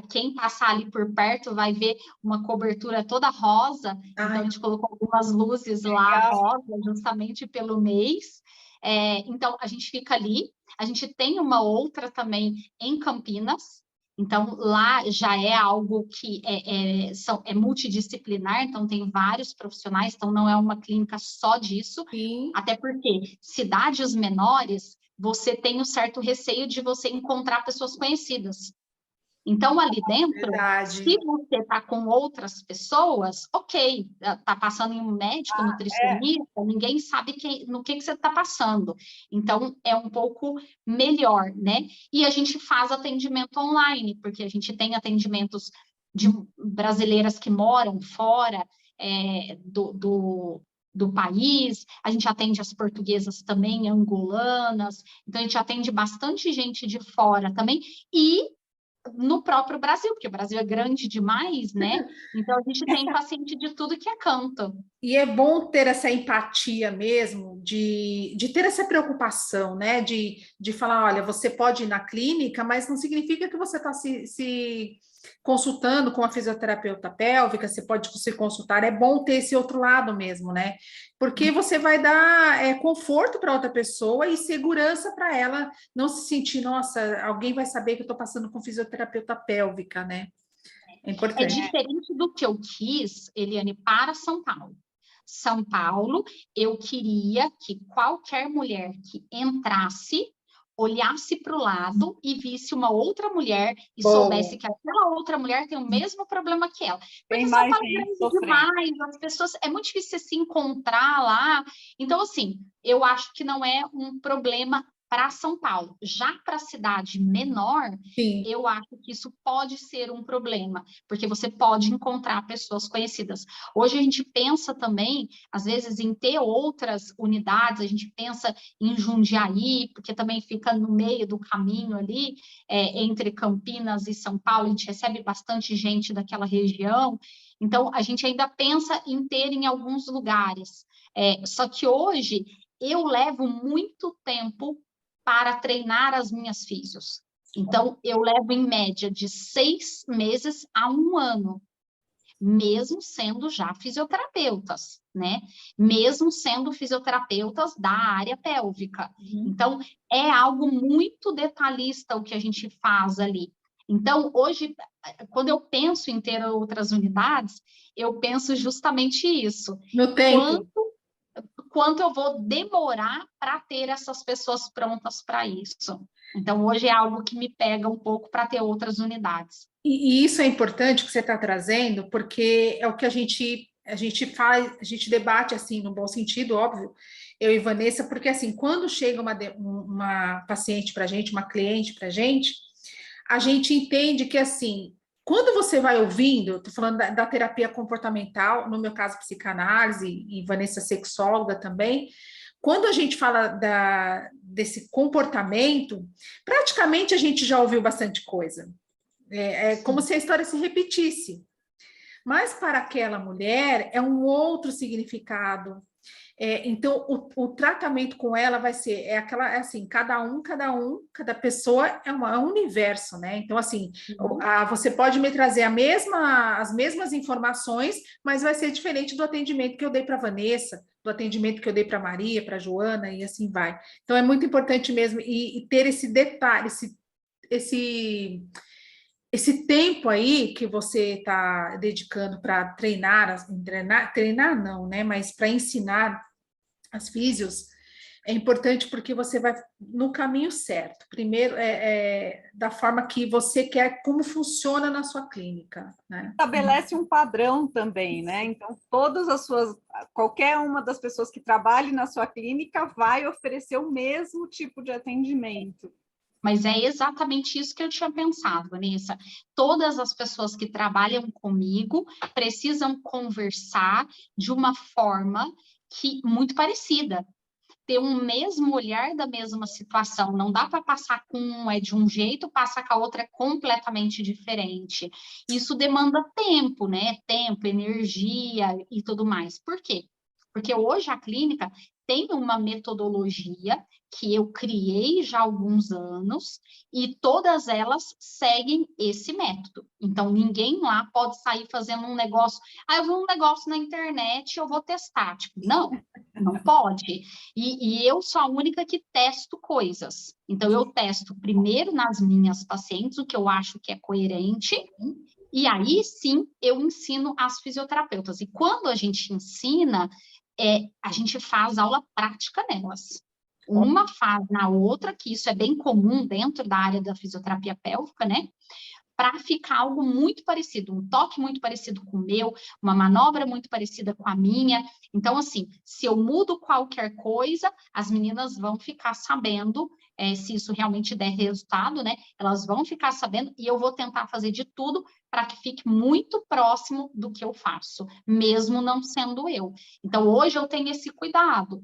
quem passar ali por perto vai ver uma cobertura toda rosa, então a Ai, gente colocou algumas luzes lá rosa, justamente pelo mês. Então, a gente fica ali, a gente tem uma outra também em Campinas, então lá já é algo que é multidisciplinar, então tem vários profissionais, então não é uma clínica só disso, sim, até porque cidades menores, você tem um certo receio de você encontrar pessoas conhecidas. Então, ali dentro, verdade. se você está com outras pessoas, ok, está passando em um médico, nutricionista, ninguém sabe no que você está passando. Então, é um pouco melhor, né? E a gente faz atendimento online, porque a gente tem atendimentos de brasileiras que moram fora do país, a gente atende as portuguesas também, angolanas, então a gente atende bastante gente de fora também, e no próprio Brasil, porque o Brasil é grande demais, né? Então, a gente tem paciente de tudo que é canto. E é bom ter essa empatia mesmo, de ter essa preocupação, né? De falar, olha, você pode ir na clínica, mas não significa que você está se consultando com a fisioterapeuta pélvica, você pode se consultar, é bom ter esse outro lado mesmo, né? Porque você vai dar conforto para outra pessoa e segurança para ela não se sentir, nossa, alguém vai saber que eu estou passando com fisioterapeuta pélvica, né? É É importante. diferente do que eu quis, Eliane, para São Paulo. São Paulo, eu queria que qualquer mulher que entrasse, olhasse para o lado e visse uma outra mulher e soubesse que aquela outra mulher tem o mesmo problema que ela. Porque Tem São mais Paulo é gente grande sofrendo. demais, as pessoas, é muito difícil você se encontrar lá. Então, assim, eu acho que não é um problema para São Paulo. Já para cidade menor, Sim. eu acho que isso pode ser um problema, porque você pode encontrar pessoas conhecidas. Hoje a gente pensa também, às vezes, em ter outras unidades, a gente pensa em Jundiaí, porque também fica no meio do caminho ali, entre Campinas e São Paulo, a gente recebe bastante gente daquela região, então a gente ainda pensa em ter em alguns lugares. Só que hoje eu levo muito tempo para treinar as minhas físios. Então, eu levo em média de 6 meses a 1 ano, mesmo sendo já fisioterapeutas, né? Mesmo sendo fisioterapeutas da área pélvica. Então, é algo muito detalhista o que a gente faz ali. Então, hoje, quando eu penso em ter outras unidades, eu penso justamente isso. No tempo. Quanto eu vou demorar para ter essas pessoas prontas para isso. Então, hoje é algo que me pega um pouco para ter outras unidades. E isso é importante que você está trazendo, porque é o que a gente faz, a gente debate assim, no bom sentido, óbvio, eu e Vanessa, porque assim, quando chega uma paciente para a gente, uma cliente para a gente entende que assim, quando você vai ouvindo, estou falando da terapia comportamental, no meu caso, psicanálise, e Vanessa sexóloga também, quando a gente fala desse comportamento, praticamente a gente já ouviu bastante coisa. É como se a história se repetisse. Mas para aquela mulher é um outro significado. Então, o tratamento com ela vai ser assim, cada pessoa é um universo, né? Então, assim, você pode me trazer as mesmas informações, mas vai ser diferente do atendimento que eu dei para a Vanessa, do atendimento que eu dei para a Maria, para a Joana, e assim vai. Então, é muito importante mesmo, e ter esse detalhe, esse tempo aí que você está dedicando para treinar não, né? Mas para ensinar as físios, é importante porque você vai no caminho certo. Primeiro, da forma que você quer, como funciona na sua clínica, né? Estabelece um padrão também, né? Então, qualquer uma das pessoas que trabalhe na sua clínica vai oferecer o mesmo tipo de atendimento. Mas é exatamente isso que eu tinha pensado, Vanessa. Todas as pessoas que trabalham comigo precisam conversar de uma forma muito parecida. Ter um mesmo olhar da mesma situação. Não dá para passar com um de um jeito, passar com a outra é completamente diferente. Isso demanda tempo, né? Tempo, energia e tudo mais. Por quê? Porque hoje a clínica tem uma metodologia que eu criei já há alguns anos e todas elas seguem esse método. Então, ninguém lá pode sair fazendo um negócio. Eu vi um negócio na internet, eu vou testar. Tipo, não pode. E eu sou a única que testo coisas. Então, eu testo primeiro nas minhas pacientes o que eu acho que é coerente. E aí, sim, eu ensino as fisioterapeutas. E quando a gente ensina, a gente faz aula prática nelas. Uma faz na outra, que isso é bem comum dentro da área da fisioterapia pélvica, né? Para ficar algo muito parecido, um toque muito parecido com o meu, uma manobra muito parecida com a minha. Então, assim, se eu mudo qualquer coisa, as meninas vão ficar sabendo, se isso realmente der resultado, né? Elas vão ficar sabendo e eu vou tentar fazer de tudo para que fique muito próximo do que eu faço, mesmo não sendo eu. Então, hoje eu tenho esse cuidado.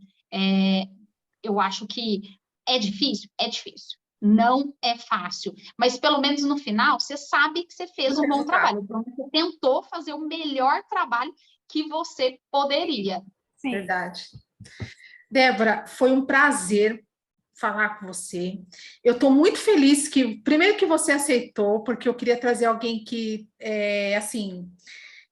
Eu acho que é difícil? É difícil. Não é fácil, mas pelo menos no final você sabe que você fez um bom trabalho. Então, você tentou fazer o melhor trabalho que você poderia. Sim. Verdade. Débora, foi um prazer falar com você. Eu estou muito feliz primeiro que você aceitou, porque eu queria trazer alguém que, assim,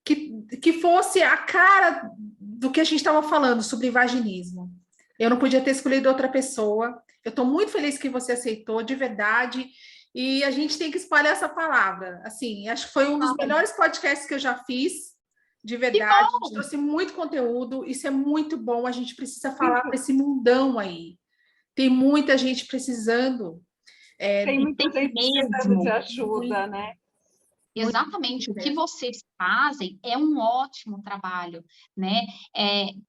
que fosse a cara do que a gente estava falando sobre vaginismo. Eu não podia ter escolhido outra pessoa. Eu estou muito feliz que você aceitou, de verdade. E a gente tem que espalhar essa palavra. Assim, acho que foi um dos melhores podcasts que eu já fiz, de verdade. A gente trouxe muito conteúdo. Isso é muito bom. A gente precisa falar para esse mundão aí. Tem muita gente precisando. Tem muita gente precisando de ajuda, né? Exatamente, o que vocês fazem é um ótimo trabalho, né?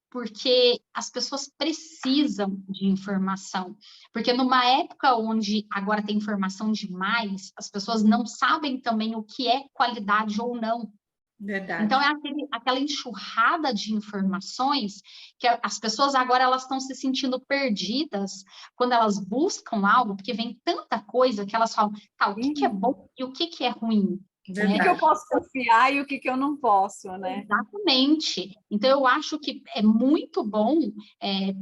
Porque as pessoas precisam de informação. Porque numa época onde agora tem informação demais, as pessoas não sabem também o que é qualidade ou não. Verdade. Então, é aquela enxurrada de informações que as pessoas agora elas estão se sentindo perdidas quando elas buscam algo, porque vem tanta coisa que elas falam, tá, o que é bom e o que é ruim? O que eu posso confiar e o que eu não posso, né? Exatamente. Então, eu acho que é muito bom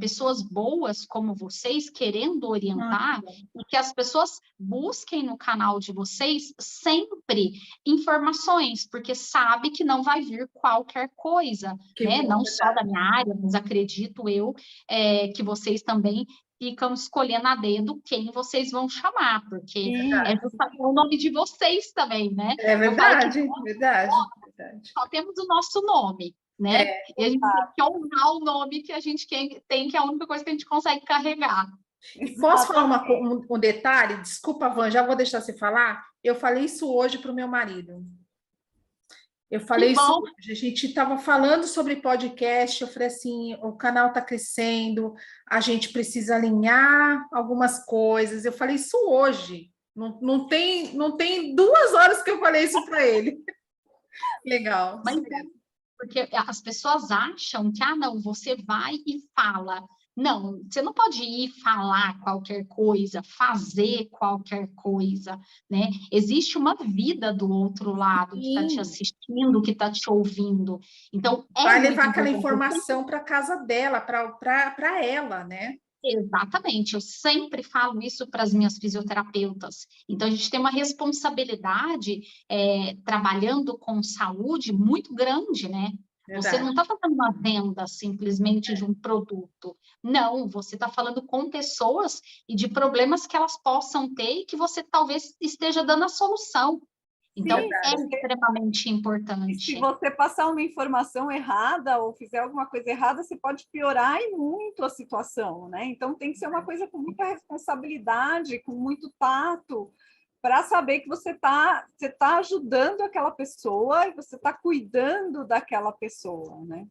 pessoas boas como vocês querendo orientar e que as pessoas busquem no canal de vocês sempre informações, porque sabe que não vai vir qualquer coisa, né? Não só da minha área, mas acredito eu que vocês também ficam escolhendo a dedo quem vocês vão chamar, porque é justamente o nome de vocês também, né? É verdade, verdade. Só temos o nosso nome, né? E a gente tem que honrar o nome que a gente tem, que é a única coisa que a gente consegue carregar. Posso falar um detalhe? Desculpa, Van, já vou deixar você falar. Eu falei isso hoje para o meu marido. Eu falei isso hoje. A gente estava falando sobre podcast. Eu falei assim: o canal está crescendo, a gente precisa alinhar algumas coisas. Eu falei isso hoje. Não tem 2 horas que eu falei isso para ele. Legal. Mas porque as pessoas acham que, não, você vai e fala. Não, você não pode ir falar qualquer coisa, fazer qualquer coisa, né? Existe uma vida do outro lado que está te assistindo, que está te ouvindo. Então, vai levar aquela informação para a casa dela, para ela, né? Exatamente, eu sempre falo isso para as minhas fisioterapeutas. Então, a gente tem uma responsabilidade trabalhando com saúde muito grande, né? Verdade. Você não está fazendo uma venda simplesmente de um produto. Não, você está falando com pessoas e de problemas que elas possam ter e que você talvez esteja dando a solução. Então, é extremamente importante. Se você passar uma informação errada ou fizer alguma coisa errada, você pode piorar e muito a situação, né? Então, tem que ser uma coisa com muita responsabilidade, com muito tato, para saber que você tá ajudando aquela pessoa e você está cuidando daquela pessoa, né?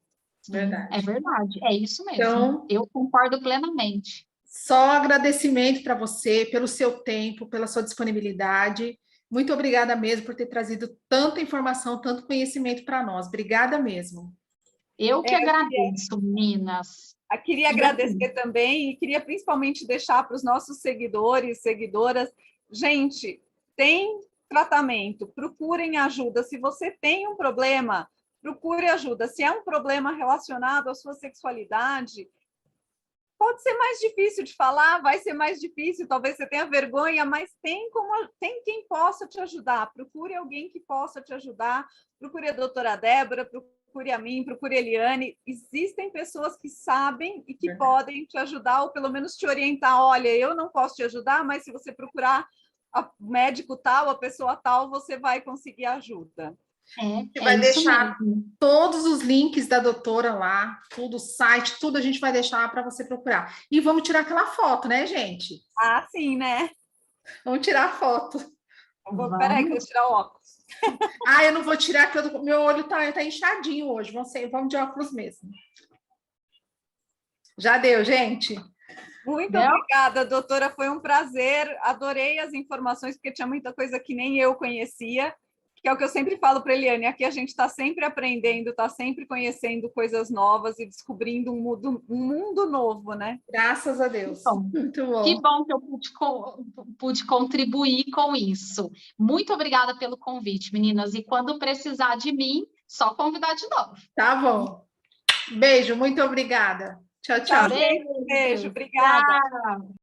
Verdade. É verdade, é isso mesmo. Então, eu concordo plenamente. Só agradecimento para você pelo seu tempo, pela sua disponibilidade. Muito obrigada mesmo por ter trazido tanta informação, tanto conhecimento para nós. Obrigada mesmo. Eu que agradeço, meninas. Eu queria agradecer também e queria principalmente deixar para os nossos seguidores, seguidoras, gente, tem tratamento, procurem ajuda. Se você tem um problema, procure ajuda. Se é um problema relacionado à sua sexualidade, pode ser mais difícil de falar, vai ser mais difícil, talvez você tenha vergonha, mas tem quem possa te ajudar. Procure alguém que possa te ajudar. Procure a doutora Débora, procure a mim, procure a Eliane. Existem pessoas que sabem e que podem te ajudar, ou pelo menos te orientar. Olha, eu não posso te ajudar, mas se você procurar o médico tal, a pessoa tal, você vai conseguir ajuda. Você vai deixar todos os links da doutora lá, tudo, o site, tudo a gente vai deixar para você procurar. E vamos tirar aquela foto, né, gente? Ah, sim, né? Vamos tirar a foto. Peraí que eu vou tirar o óculos. Eu não vou tirar, porque meu olho tá inchadinho hoje. Vamos de óculos mesmo. Já deu, gente? Muito obrigada, doutora. Foi um prazer. Adorei as informações, porque tinha muita coisa que nem eu conhecia. que é o que eu sempre falo para Eliane, aqui a gente está sempre aprendendo, está sempre conhecendo coisas novas e descobrindo um mundo novo, né? Graças a Deus. Bom, Muito bom. que bom que eu pude contribuir com isso. Muito obrigada pelo convite, meninas. E quando precisar de mim, só convidar de novo. Tá bom. Beijo, muito obrigada. Tchau, tchau. Beijo, obrigada. Tchau.